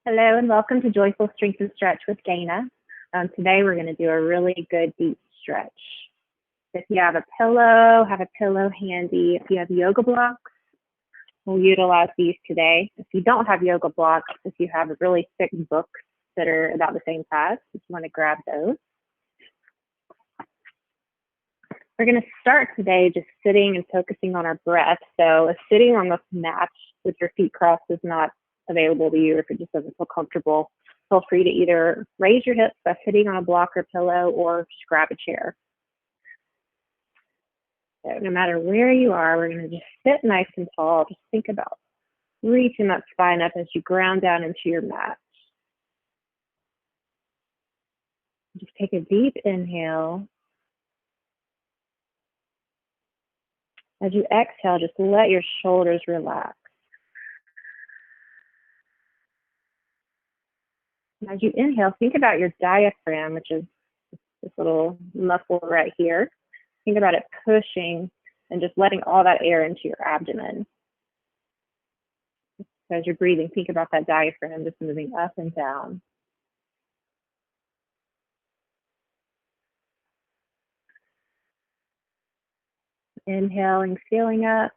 Hello and welcome to Joyful Strength and Stretch with Dana. Today we're going to do a really good deep stretch. If you have a pillow handy. If you have yoga blocks, we'll utilize these today. If you don't have yoga blocks, if you have really thick books that are about the same size, if you want to grab those. We're going to start today just sitting and focusing on our breath. So if sitting on the mat with your feet crossed is not available to you, or if it just doesn't feel comfortable, feel free to either raise your hips by sitting on a block or pillow or just grab a chair. So no matter where you are, we're going to just sit nice and tall. Just think about reaching that spine up as you ground down into your mat. Just take a deep inhale. As you exhale, just let your shoulders relax. As you inhale, think about your diaphragm, which is this little muscle right here. Think about it pushing and just letting all that air into your abdomen. So as you're breathing, think about that diaphragm just moving up and down. Inhaling, feeling up.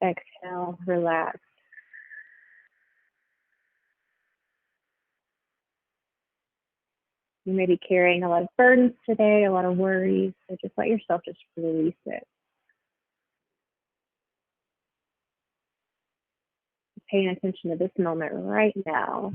Exhale, relax. You may be carrying a lot of burdens today, a lot of worries, so just let yourself just release it. Paying attention to this moment right now.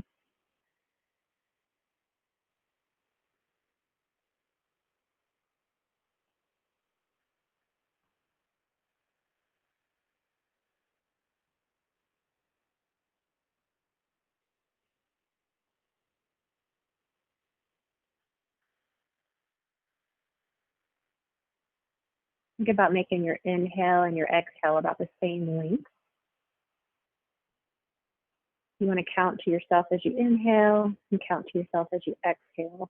Think about making your inhale and your exhale about the same length. You want to count to yourself as you inhale and count to yourself as you exhale.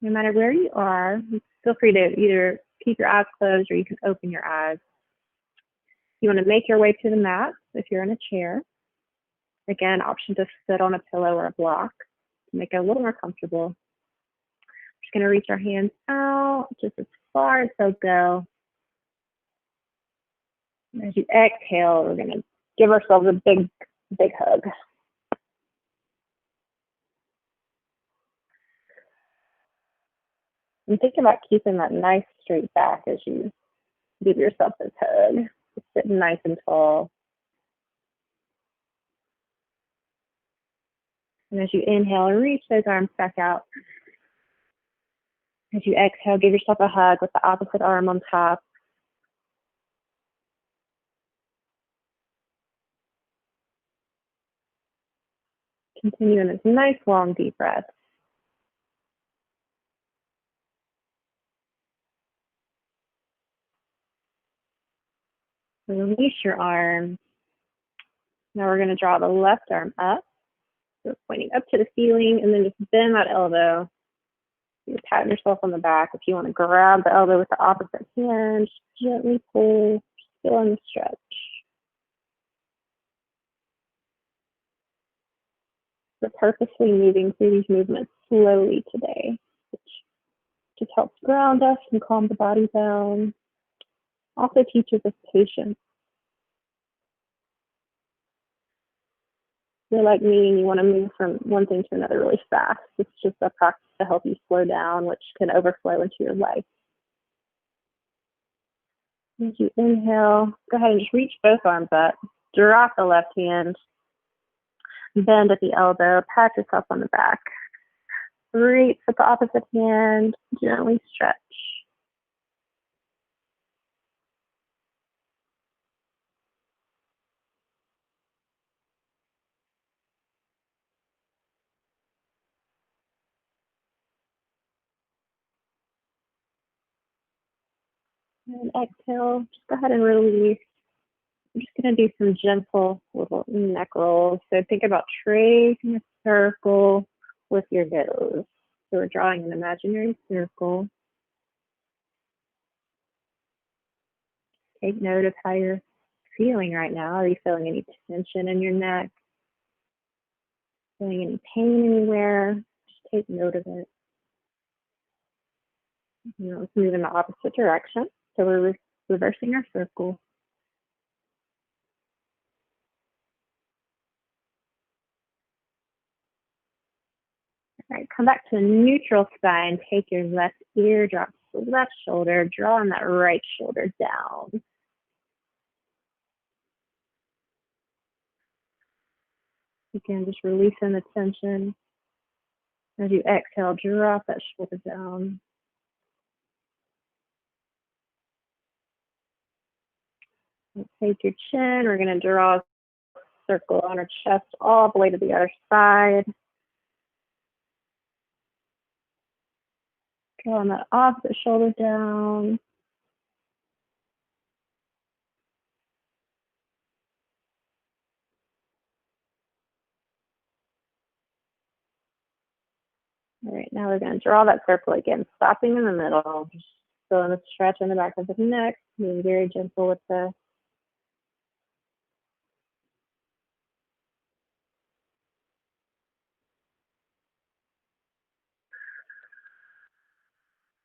No matter where you are, feel free to either keep your eyes closed or you can open your eyes. You want to make your way to the mat if you're in a chair. Again, option to sit on a pillow or a block to make it a little more comfortable. Just going to reach our hands out just as far as they'll go. As you exhale, we're going to give ourselves a big hug. And think about keeping that nice straight back as you give yourself this hug. Just sitting nice and tall. And as you inhale, reach those arms back out. As you exhale, give yourself a hug with the opposite arm on top. Continue in this nice, long, deep breath. Release your arms. Now we're going to draw the left arm up. So pointing up to the ceiling, and then just bend that elbow. You pat yourself on the back. If you want to grab the elbow with the opposite hand, just gently pull, still in the stretch. We're purposely moving through these movements slowly today, which just helps ground us and calm the body down. Also teaches us patience. You're like me and you want to move from one thing to another really fast. It's just a practice to help you slow down, which can overflow into your life. As you inhale, go ahead and just reach both arms up. Drop the left hand. Bend at the elbow. Pat yourself on the back. Reach with the opposite hand. Gently stretch. And exhale, just go ahead and release. I'm just going to do some gentle little neck rolls. So think about tracing a circle with your nose. So we're drawing an imaginary circle. Take note of how you're feeling right now. Are you feeling any tension in your neck? Feeling any pain anywhere? Just take note of it. Let's move in the opposite direction. So we're reversing our circle. All right, come back to a neutral spine. Take your left ear, drop to the left shoulder, draw on that right shoulder down. Again, just releasing the tension. As you exhale, drop that shoulder down. Let's take your chin. We're going to draw a circle on our chest all the way to the other side. Draw on that opposite shoulder down. All right, now we're going to draw that circle again, stopping in the middle. Just feeling a stretch in the back of the neck. Being very gentle with this.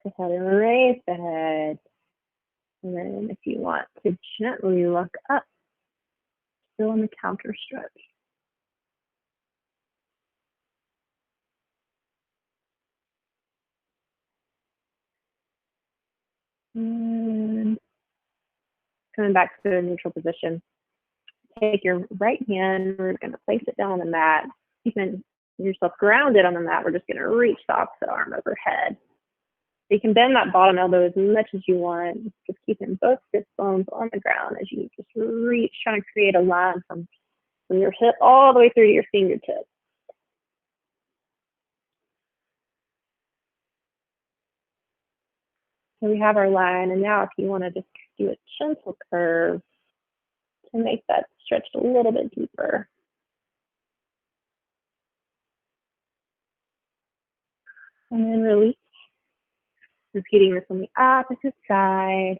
Go ahead and raise the head. And then if you want to gently look up, still in the counter stretch. And coming back to the neutral position. Take your right hand, we're going to place it down on the mat. Keeping yourself grounded on the mat, we're just going to reach the opposite arm overhead. So you can bend that bottom elbow as much as you want, just keeping both sit bones on the ground as you just reach, trying to create a line from your hip all the way through to your fingertips. So we have our line, and now if you want to just do a gentle curve to make that stretch a little bit deeper. And then release. Repeating this on the opposite side.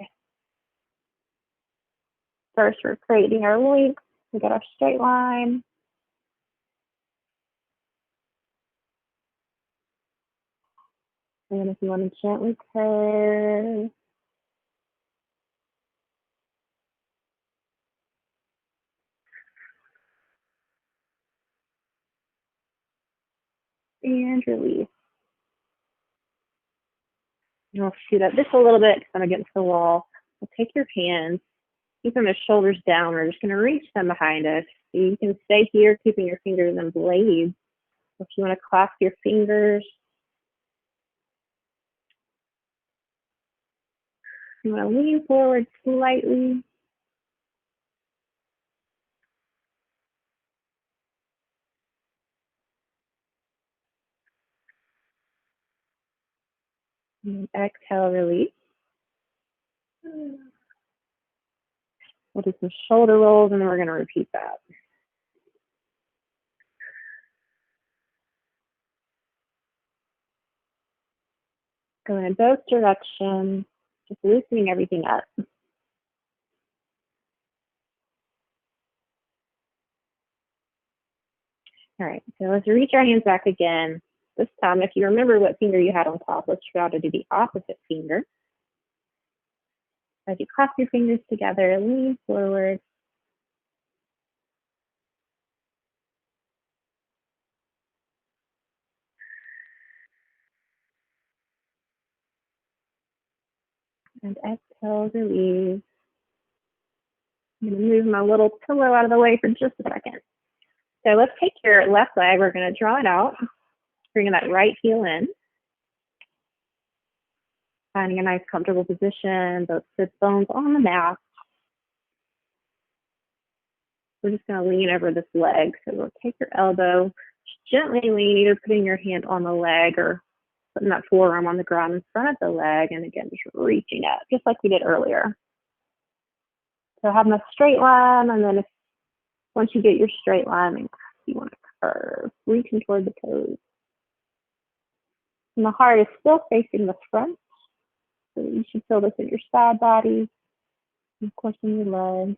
First, we're creating our length. We got our straight line. And then if you want to gently curve. And release. And I'll shoot up just a little bit because I'm against the wall. We'll take your hands, keep them as shoulders down. We're just going to reach them behind us. So you can stay here, keeping your fingers in blades. If you want to clasp your fingers, you want to lean forward slightly. And exhale, release. We'll do some shoulder rolls, and then we're going to repeat that. Going in both directions, just loosening everything up. All right, so let's reach our hands back again. This time, if you remember what finger you had on top, let's try to do the opposite finger. As you clasp your fingers together, lean forward. And exhale, release. I'm going to move my little pillow out of the way for just a second. So let's take your left leg. We're going to draw it out, bringing that right heel in. Finding a nice comfortable position, both sit bones on the mat. We're just going to lean over this leg. So we'll take your elbow, gently lean, either putting your hand on the leg or Putting that forearm on the ground in front of the leg, and again, just reaching up, just like we did earlier. So having a straight line, and then once you get your straight line, you want to curve, reaching toward the toes. And the heart is still facing the front, so you should feel this in your side body, and of course in your legs.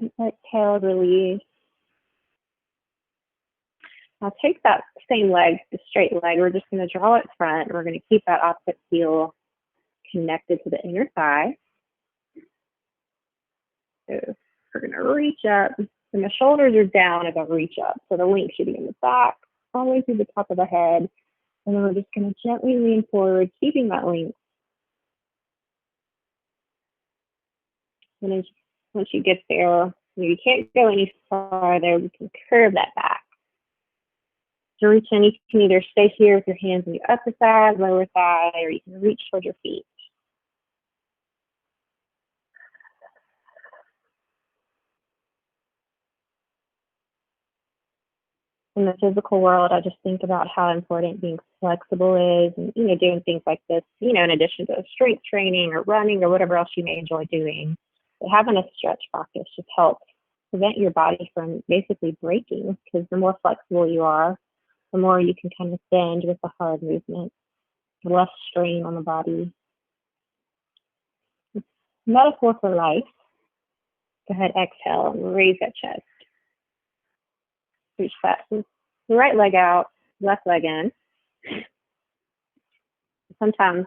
And exhale, release. Now take that same leg, the straight leg, we're just going to draw it front. We're going to keep that opposite heel connected to the inner thigh. So we're going to reach up, and the shoulders are down as I reach up. So the length should be in the back, all the way through the top of the head. And then we're just going to gently lean forward, keeping that length. And then once you get there, you can't go any farther, we can curve that back. To reach in, you can either stay here with your hands on your upper thigh, lower thigh, or you can reach toward your feet. In the physical world, I just think about how important being flexible is, and doing things like this, in addition to strength training or running or whatever else you may enjoy doing. But having a stretch practice just helps prevent your body from basically breaking, because the more flexible you are, the more you can kind of bend with the hard movement, less strain on the body. It's metaphor for life. Go ahead, exhale, and raise that chest. Reach that right leg out, left leg in. Sometimes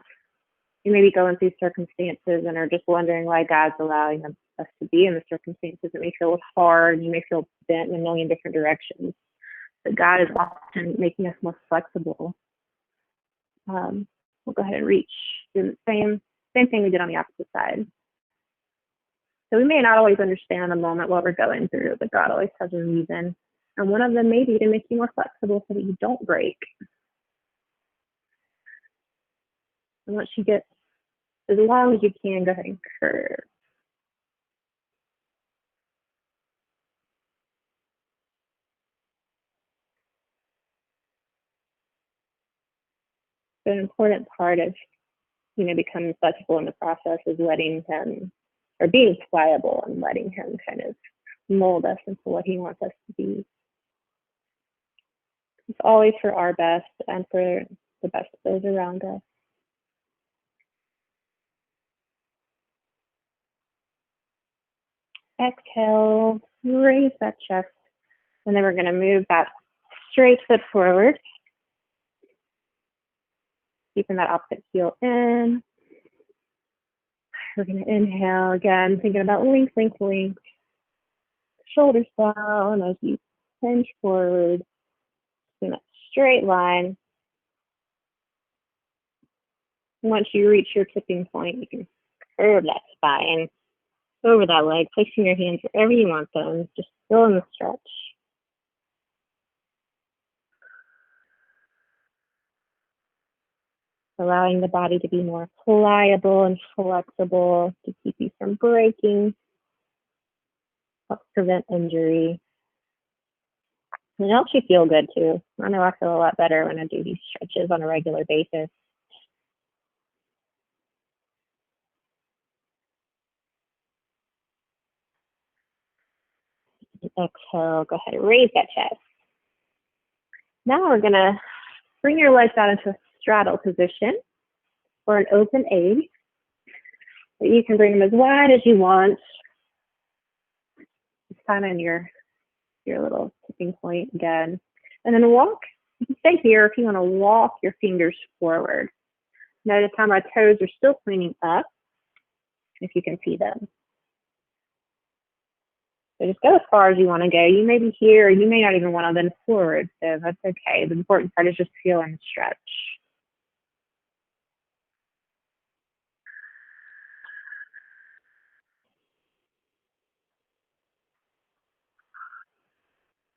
you may be going through circumstances and are just wondering why God's allowing us to be in the circumstances. It may feel hard, and you may feel bent in a million different directions. But God is often making us more flexible. We'll go ahead and reach. Do the same thing we did on the opposite side. So we may not always understand in the moment what we're going through, but God always has a reason. And one of them may be to make you more flexible so that you don't break. And once you get as long as you can, go ahead and curve. An important part of becoming flexible in the process is letting him, or being pliable and letting him kind of mold us into what he wants us to be. It's always for our best and for the best of those around us. Exhale, raise that chest, and then we're going to move that straight foot forward, keeping that opposite heel in. We're going to inhale again, thinking about length, length, length. Shoulders down as you hinge forward in a straight line. Once you reach your tipping point, you can curve that spine over that leg, placing your hands wherever you want them, just still in the stretch. Allowing the body to be more pliable and flexible to keep you from breaking, helps prevent injury. And it helps you feel good too. I know I feel a lot better when I do these stretches on a regular basis. Exhale, go ahead and raise that chest. Now we're going to bring your legs out into a straddle position or an open A. But you can bring them as wide as you want. Just kind of in your little tipping point again. And then walk. You can stay here if you want to walk your fingers forward. Notice how my toes are still pointing up, if you can see them. So just go as far as you want to go. You may be here, or you may not even want to bend forward, so that's okay. The important part is just feeling the stretch.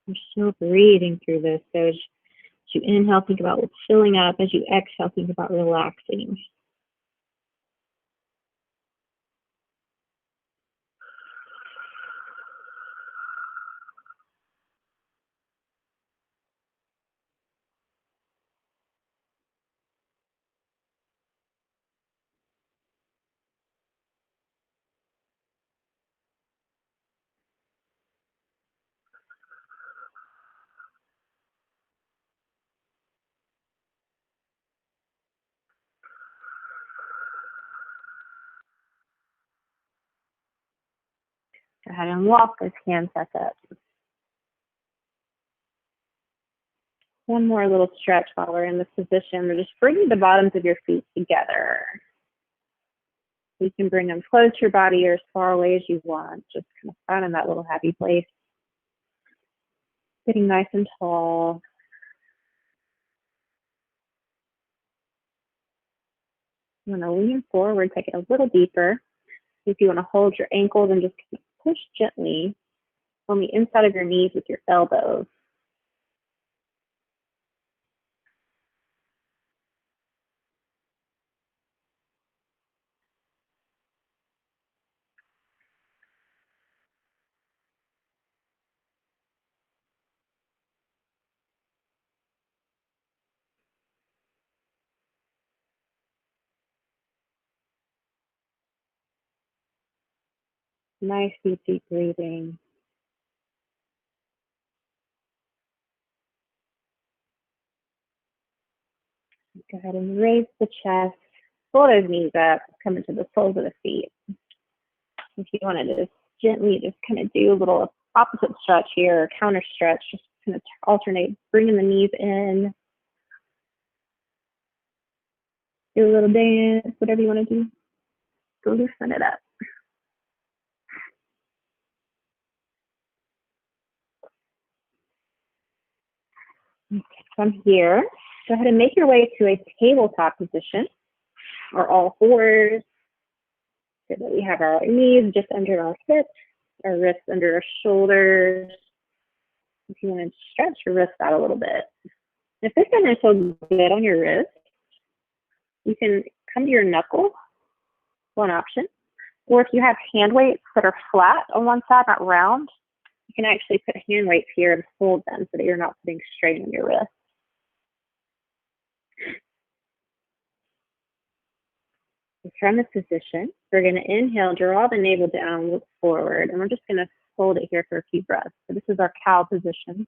You're still breathing through this. So as you inhale, think about what's filling up. As you exhale, think about relaxing. Go ahead and walk those hands back up. One more little stretch while we're in this position. We're just bringing the bottoms of your feet together. You can bring them close to your body or as far away as you want. Just kind of find in that little happy place. Getting nice and tall. You want to lean forward, take it a little deeper. If you want to hold your ankles and just push gently on the inside of your knees with your elbows. Nice deep breathing. Go ahead and raise the chest. Pull those knees up, come into the soles of the feet. If you want to just gently just kind of do a little opposite stretch here, or counter stretch, just kind of alternate, bringing the knees in. Do a little dance, whatever you want to do. Go loosen it up. Okay, from here, go ahead and make your way to a tabletop position, or all fours, so that we have our knees just under our hips, our wrists under our shoulders. If you want to stretch your wrists out a little bit. If this doesn't feel good on your wrist, you can come to your knuckle, one option. Or if you have hand weights that are flat on one side, not round, you can actually put hand weights here and hold them so that you're not putting strain on your wrist. From this position, we're going to inhale, draw the navel down, look forward, and we're just going to hold it here for a few breaths. So this is our cow position.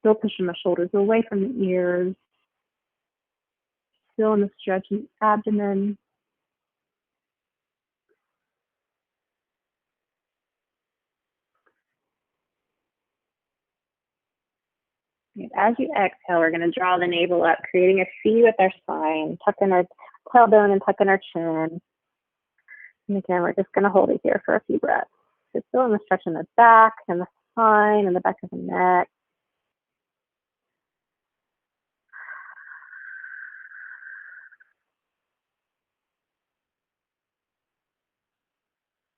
Still pushing my shoulders away from the ears. Still in the stretching abdomen. And as you exhale, we're going to draw the navel up, creating a C with our spine, tucking our tailbone and tucking our chin. And again, we're just going to hold it here for a few breaths. So still in the stretch in the back and the spine and the back of the neck.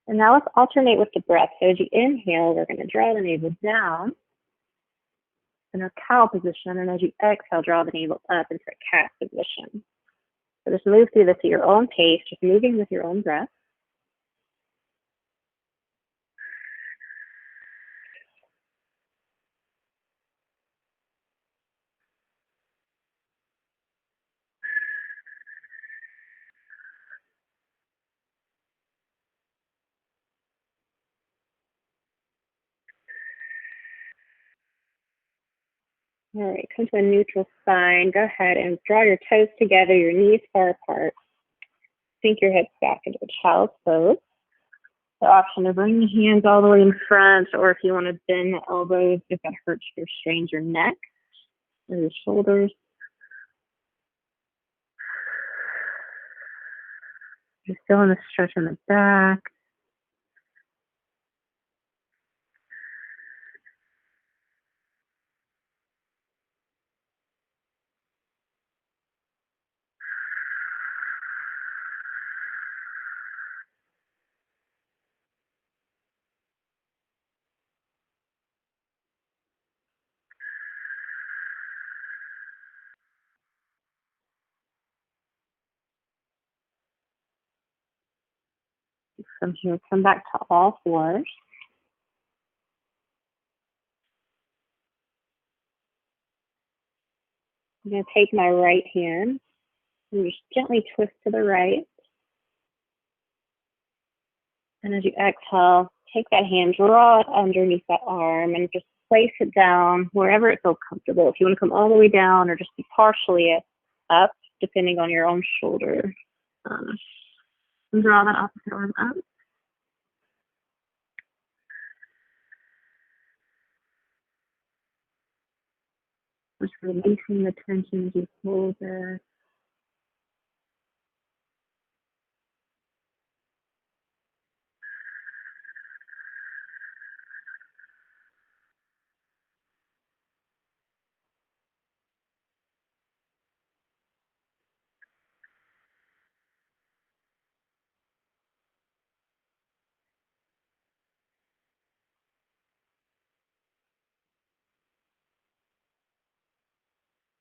And now let's alternate with the breath. So as you inhale, we're going to draw the navel down in our cow position. And as you exhale, draw the navel up into a cat position. So just move through this at your own pace, just moving with your own breath. All right, come to a neutral spine. Go ahead and draw your toes together, your knees far apart. Sink your hips back into a child's pose. The option to bring the hands all the way in front, or if you want to bend the elbows, if that hurts or strains your neck or your shoulders. You're still in the stretch in the back. From here, come back to all fours. I'm going to take my right hand and just gently twist to the right. And as you exhale, take that hand, draw it underneath that arm, and just place it down wherever it feels comfortable. If you want to come all the way down or just be partially up, depending on your own shoulder. And draw that opposite arm up. Just releasing the tension as you hold it.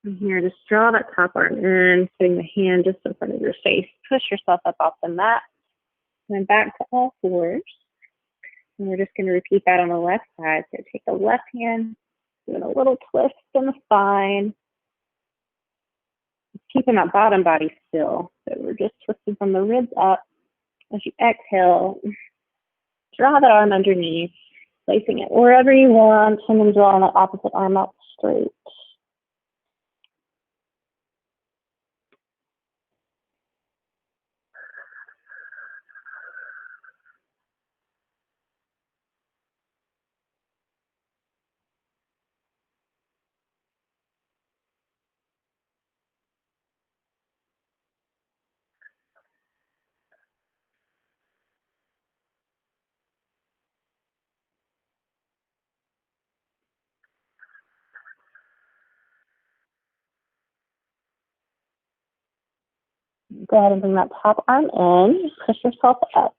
From here, just draw that top arm in, putting the hand just in front of your face. Push yourself up off the mat. And then back to all fours. And we're just going to repeat that on the left side. So take the left hand, doing a little twist in the spine. Keeping that bottom body still. So we're just twisting from the ribs up. As you exhale, draw that arm underneath, placing it wherever you want, and then drawing that opposite arm out straight. Go ahead and bring that top arm in, push yourself up.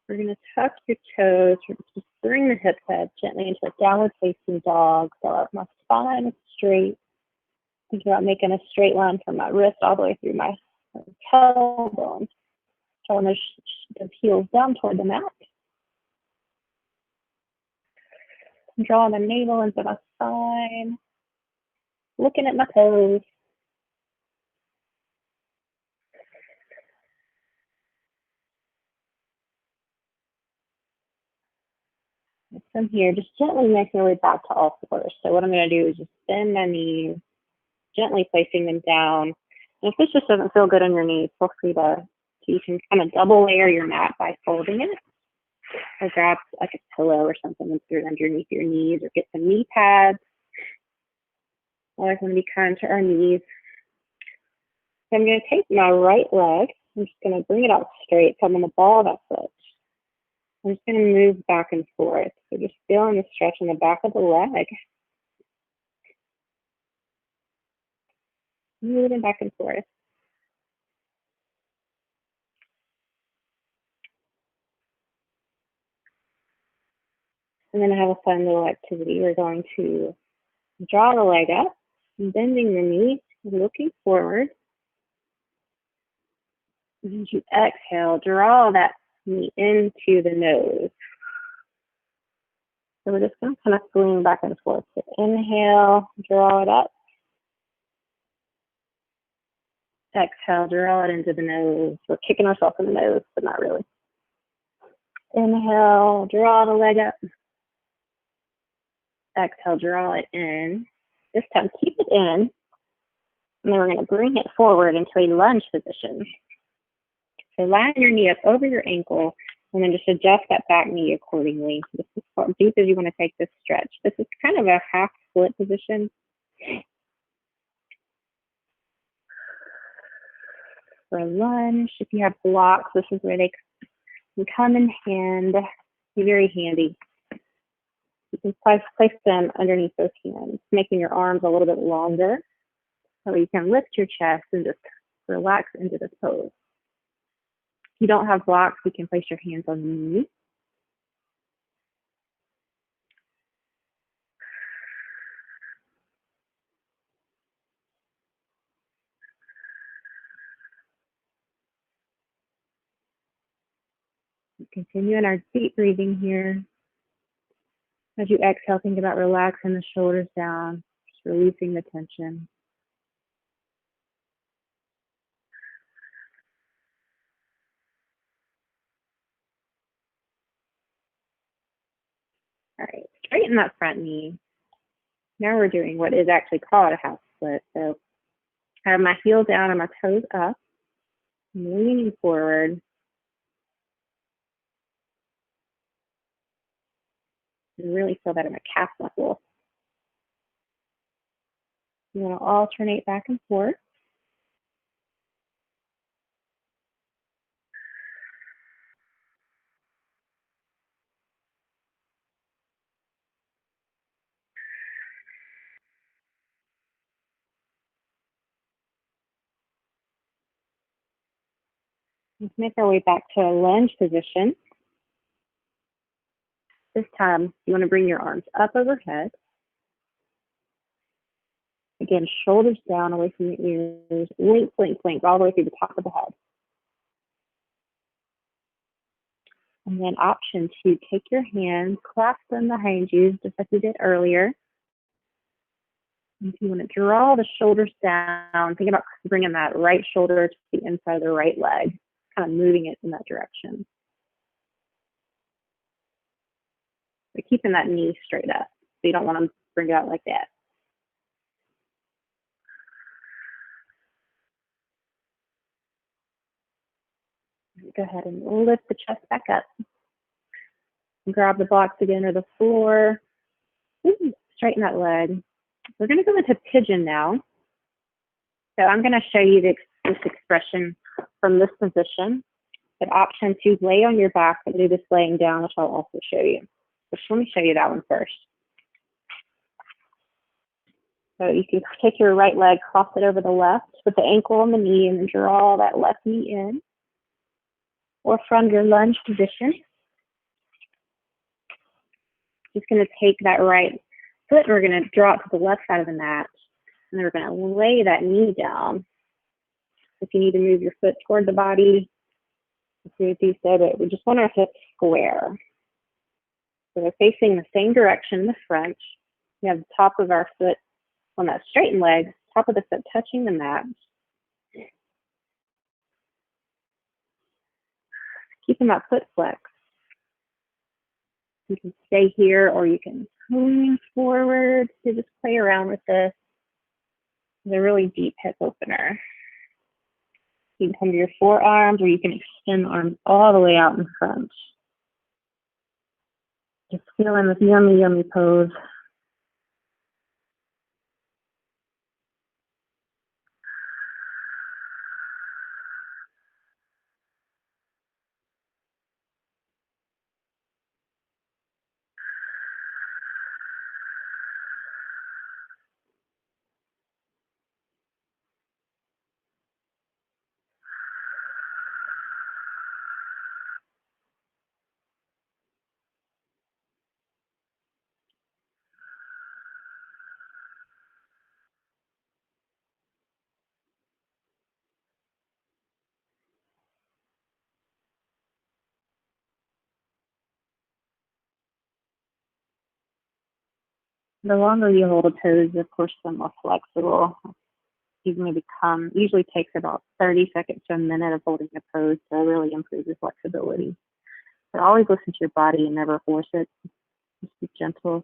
We're going to tuck your toes, just bring the hips head gently into a downward facing dog. So my spine is straight. Think about making a straight line from my wrist all the way through my tailbone. Showing the heels down toward the mat. Drawing the navel into my spine. Looking at my toes. And from here, just gently making our way back to all fours. So what I'm going to do is just bend my knees, gently placing them down. And if this just doesn't feel good on your knees, feel free to, you can kind of double layer your mat by folding it. Or grab like a pillow or something and put it underneath your knees, or get some knee pads. Always want to be kind to our knees. So I'm going to take my right leg. I'm just going to bring it out straight. So I'm going to ball that foot. I'm just going to move back and forth. So just feeling the stretch in the back of the leg. Moving back and forth. And then I have a fun little activity. We're going to draw the leg up, bending the knee, looking forward. And as you exhale, draw that knee into the nose. So we're just going to kind of swing back and forth. So inhale, draw it up. Exhale, draw it into the nose. We're kicking ourselves in the nose, but not really. Inhale, draw the leg up. Exhale, draw it in. This time, keep it in. And then we're going to bring it forward into a lunge position. So line your knee up over your ankle, and then just adjust that back knee accordingly. This is as deep as you want to take this stretch. This is kind of a half split position. For a lunge, if you have blocks, this is where they can come in hand. Be very handy. You can place them underneath those hands, making your arms a little bit longer, so you can lift your chest and just relax into the pose. If you don't have blocks, you can place your hands on the knees. Continue in our deep breathing here. As you exhale, think about relaxing the shoulders down, just releasing the tension. All right, straighten that front knee. Now we're doing what is actually called a half split. So I have my heels down and my toes up, leaning forward. And really feel that in my calf muscle. You want to alternate back and forth. Let's make our way back to a lunge position. This time, you want to bring your arms up overhead. Again, shoulders down away from the ears. Link, link, link, all the way through the top of the head. And then option 2, take your hands, clasp them behind you, just like we did earlier. And if you want to draw the shoulders down, think about bringing that right shoulder to the inside of the right leg, kind of moving it in that direction. But keeping that knee straight up. So you don't want to bring it out like that. Go ahead and lift the chest back up. Grab the blocks again or the floor. Straighten that leg. We're going to go into pigeon now. So I'm going to show you this expression from this position. But option 2, lay on your back and do this laying down, which I'll also show you. So let me show you that one first. So you can take your right leg, cross it over the left, put the ankle on the knee, and then draw that left knee in. Or from your lunge position, just going to take that right foot and we're going to draw it to the left side of the mat. And then we're going to lay that knee down. If you need to move your foot toward the body, do so, but we just want our hips square. So they're facing the same direction in the front. We have the top of our foot on that straightened leg, top of the foot touching the mat. Keeping that foot flexed. You can stay here or you can lean forward to just play around with this. It's a really deep hip opener. You can come to your forearms or you can extend the arms all the way out in front. Just feeling this yummy, yummy pose. The longer you hold a pose, of course, the more flexible you may become. Usually takes about 30 seconds to a minute of holding a pose to really improve your flexibility. But always listen to your body and never force it. Just be gentle.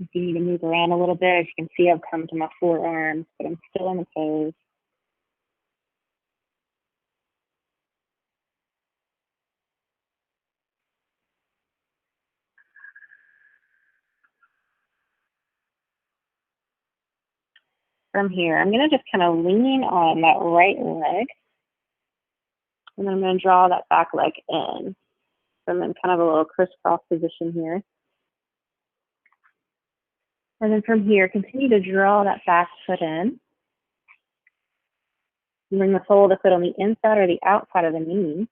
If you need to move around a little bit, as you can see, I've come to my forearms, but I'm still in the pose. From here, I'm going to just kind of lean on that right leg, and then I'm going to draw that back leg in. So I'm in kind of a little crisscross position here. And then from here, continue to draw that back foot in. You bring the sole of the foot on the inside or the outside of the knee.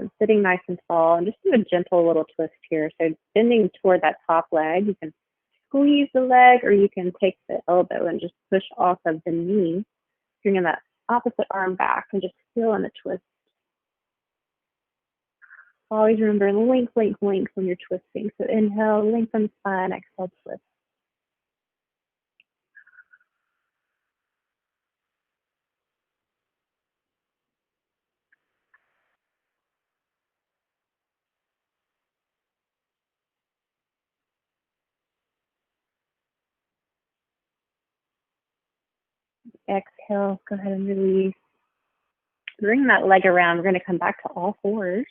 So sitting nice and tall, and just do a gentle little twist here. So bending toward that top leg, you can squeeze the leg, or you can take the elbow and just push off of the knee, bringing that opposite arm back and just feel in the twist. Always remember length, length, length when you're twisting. So inhale, lengthen the spine, exhale, twist. Exhale, go ahead and release. Bring that leg around. We're going to come back to all fours.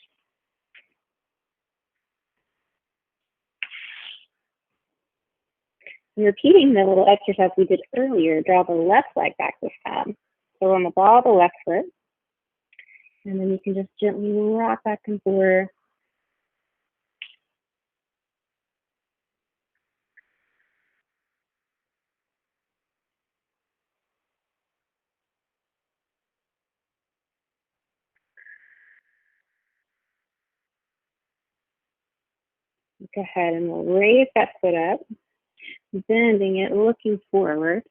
And repeating the little exercise we did earlier, draw the left leg back this time. So on the ball of the left foot. And then you can just gently rock back and forth. Go ahead and we'll raise that foot up, bending it, looking forward.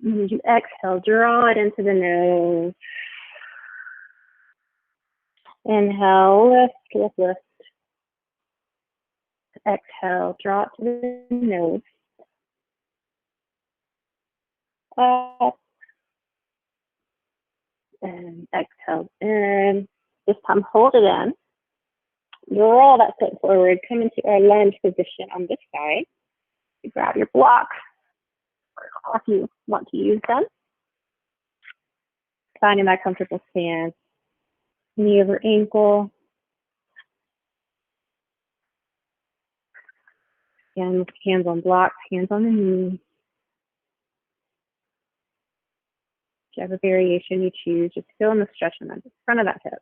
And as you exhale, draw it into the nose. Inhale, lift, lift, lift. Exhale, draw it to the nose. Up. And exhale in. This time, hold it in. Draw that foot forward. Come into our lunge position on this side. You grab your blocks if you want to use them. Finding that comfortable stance. Knee over ankle. Again, hands on blocks, hands on the knee. Whichever variation you choose, just feel in the stretch in the front of that hip.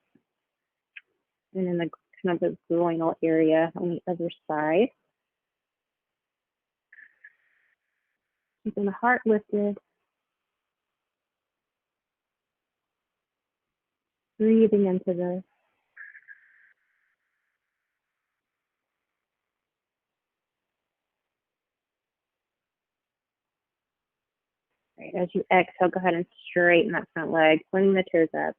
And in the kind of the groinal area on the other side. Keeping the heart lifted. Breathing into this. Right, as you exhale, go ahead and straighten that front leg, pointing the toes up.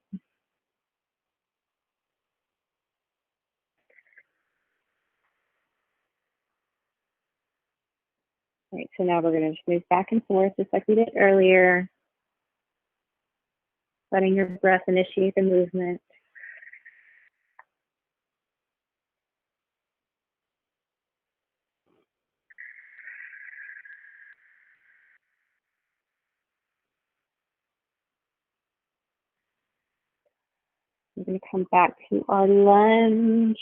Right, so now we're going to just move back and forth just like we did earlier. Letting your breath initiate the movement. We're going to come back to our lunge.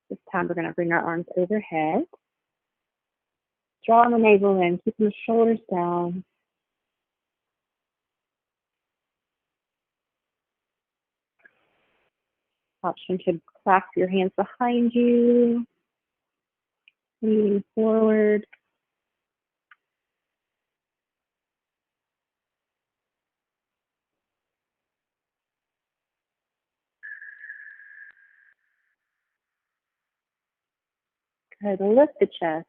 This time we're going to bring our arms overhead. Draw the navel in, keeping the shoulders down. Option to clasp your hands behind you, leaning forward. Go ahead and lift the chest.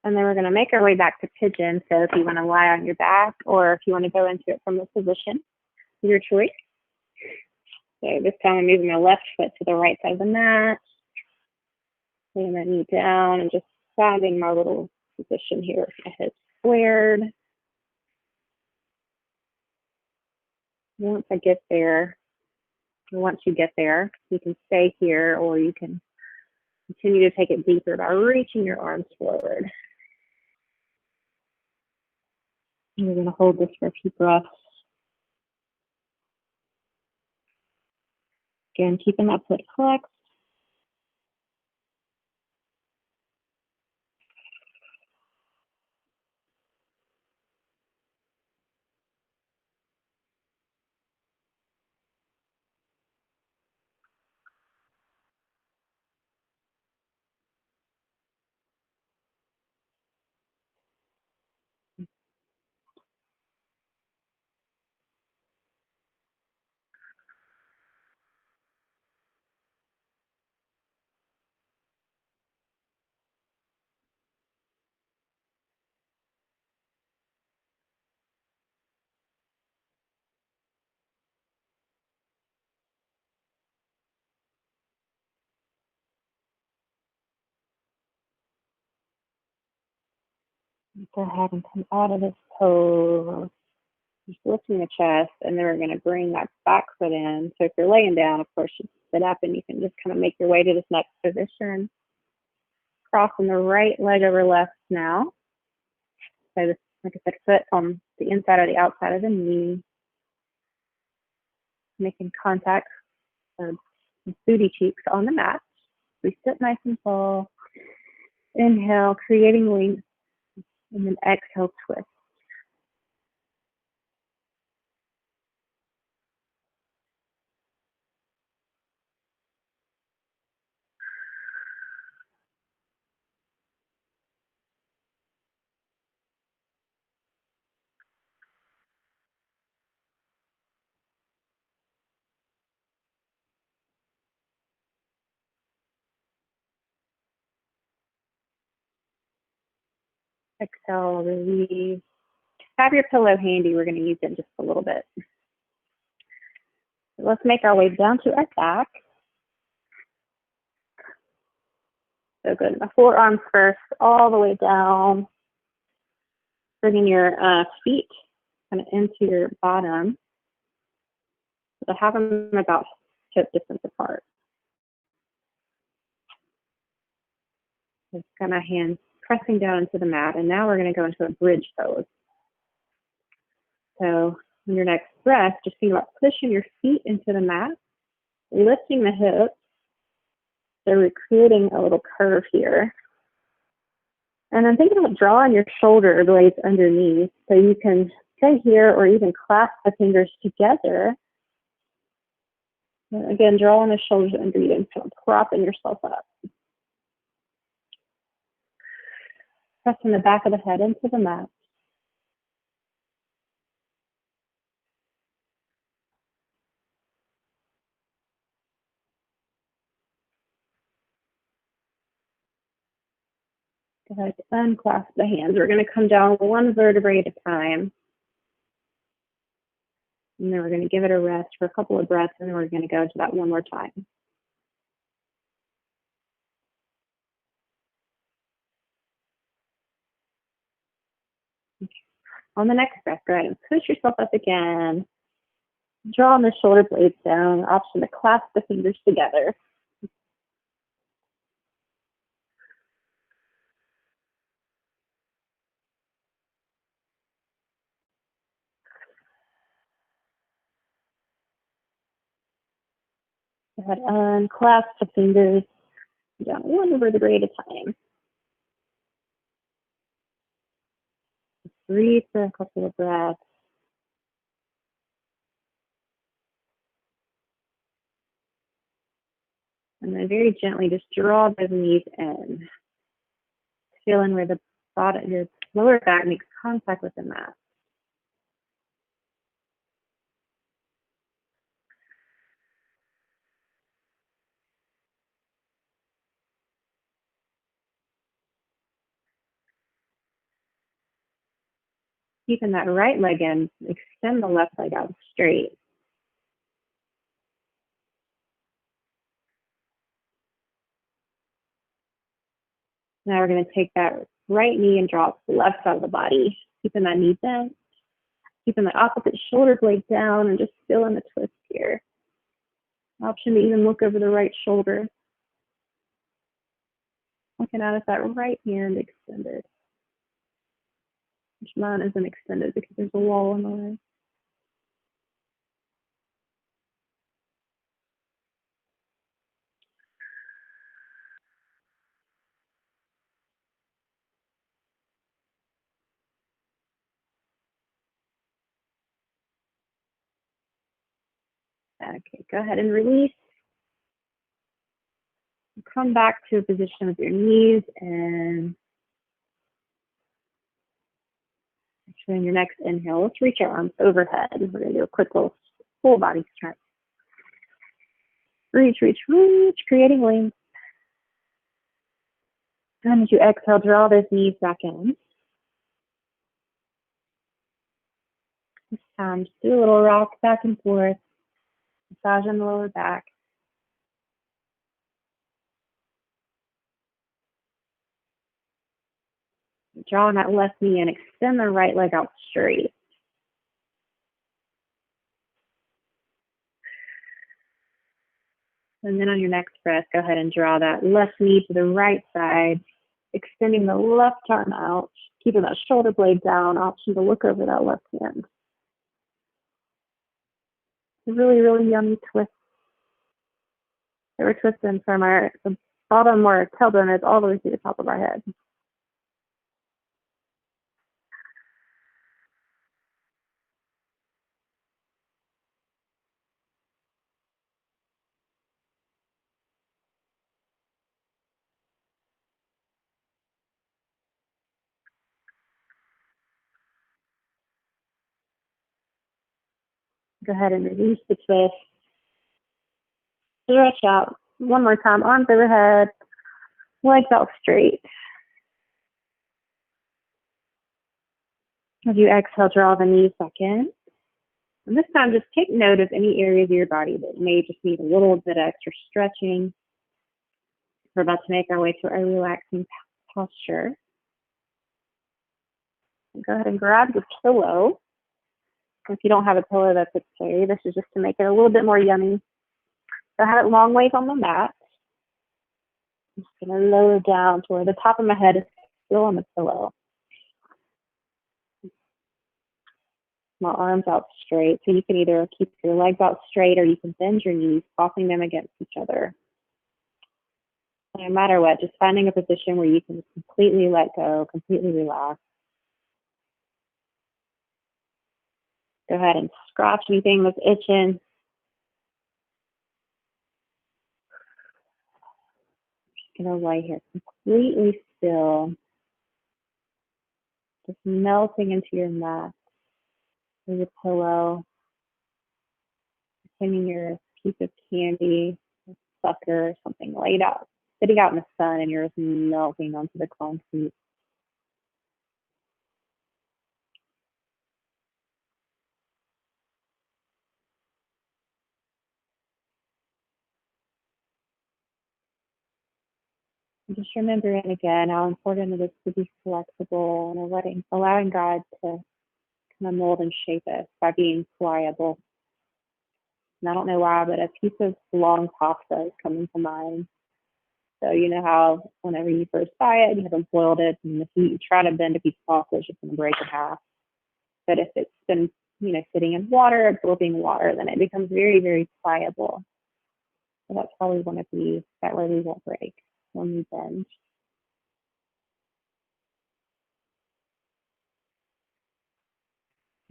And then we're going to make our way back to pigeon. So if you want to lie on your back or if you want to go into it from this position, your choice. So this time I'm moving my left foot to the right side of the mat. Laying my knee down and just finding my little position here with my hips squared. Once I get there, once you get there, you can stay here or you can continue to take it deeper by reaching your arms forward. And we're going to hold this for a few breaths. Again, keeping that foot flexed. Go ahead and come out of this pose. Just lifting the chest, and then we're going to bring that back foot in. So if you're laying down, of course, you sit up and you can just kind of make your way to this next position. Crossing the right leg over left now. So this, like I said, foot on the inside or the outside of the knee. Making contact with booty cheeks on the mat. We sit nice and tall. Inhale, creating length, and then exhale, twist. Exhale, release. Have your pillow handy. We're going to use it just a little bit. So let's make our way down to our back. So good. The forearms first, all the way down. Bringing your feet kind of into your bottom. So have them about hip distance apart. Just kind of hands pressing down into the mat. And now we're going to go into a bridge pose. So in your next breath, just think about pushing your feet into the mat, lifting the hips. So we're creating a little curve here. And then think about drawing your shoulder blades underneath. So you can stay here or even clasp the fingers together. And again, drawing the shoulders under you and kind of propping yourself up. Pressing the back of the head into the mat. Go ahead, unclasp the hands. We're going to come down one vertebrae at a time. And then we're going to give it a rest for a couple of breaths, and then we're going to go into that one more time. Okay. On the next breath, go ahead and push yourself up again. Draw the shoulder blades down. Option to clasp the fingers together. Go ahead, unclasp the fingers down one vertebrae at a time. Breathe for a couple of breaths. And then very gently just draw those knees in. Feeling where the bottom, your lower back makes contact with the mat. Keeping that right leg in, extend the left leg out straight. Now we're going to take that right knee and drop the left side of the body, keeping that knee bent, keeping the opposite shoulder blade down, and just feeling the twist here. Option to even look over the right shoulder. Looking out at that right hand extended. Which mine isn't extended because there's a wall in the way. Okay, go ahead and release. Come back to a position with your knees, and actually in your next inhale, let's reach our arms overhead. We're going to do a quick little full body stretch. Reach, reach, reach, creating length. And as you exhale, draw those knees back in. This time, just do a little rock back and forth, massage on the lower back. draw on that left knee and extend the right leg out straight. And then on your next breath, go ahead and draw that left knee to the right side, extending the left arm out, keeping that shoulder blade down, option to look over that left hand. Really, really yummy twist. So we're twisting from the bottom where our tailbone is all the way to the top of our head. Go ahead and release the twist. Stretch out. One more time, arms overhead, legs out straight. As you exhale, draw the knees back in. And this time, just take note of any areas of your body that may just need a little bit extra stretching. We're about to make our way to a relaxing posture. Go ahead and grab your pillow. If you don't have a pillow, that's okay. This is just to make it a little bit more yummy. So I have it long ways on the mat. I'm just going to lower down to where the top of my head is still on the pillow. My arms out straight. So you can either keep your legs out straight or you can bend your knees, crossing them against each other. No matter what, just finding a position where you can completely let go, completely relax. Go ahead and scratch anything that's itching. Just going to lay here completely still. Just melting into your mat or your pillow. Pretending you're a piece of candy, a sucker, something laid out, sitting out in the sun, and you're just melting onto the concrete. And just remembering again how important it is to be flexible and allowing God to kind of mold and shape us by being pliable. And I don't know why, but a piece of long pasta is coming to mind. So you know how whenever you first buy it, you haven't boiled it, and if you try to bend a piece of pasta, it's just going to break in half. But if it's been, sitting in water, absorbing water, then it becomes very, very pliable. So that's how we want to be. That way we won't break when we bend.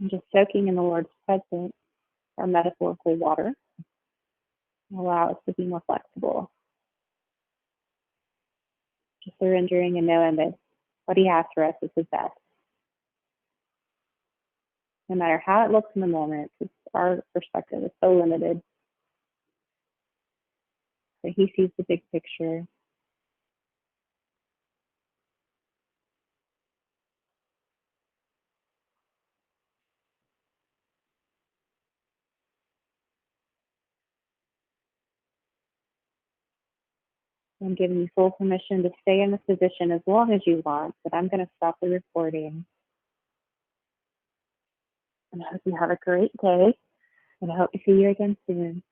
And just soaking in the Lord's presence, our metaphorical water, allow us to be more flexible. Just surrendering and knowing that what He has for us is His best. No matter how it looks in the moment, because our perspective is so limited. But He sees the big picture. I'm giving you full permission to stay in this position as long as you want, but I'm going to stop the recording. And I hope you have a great day, and I hope to see you again soon.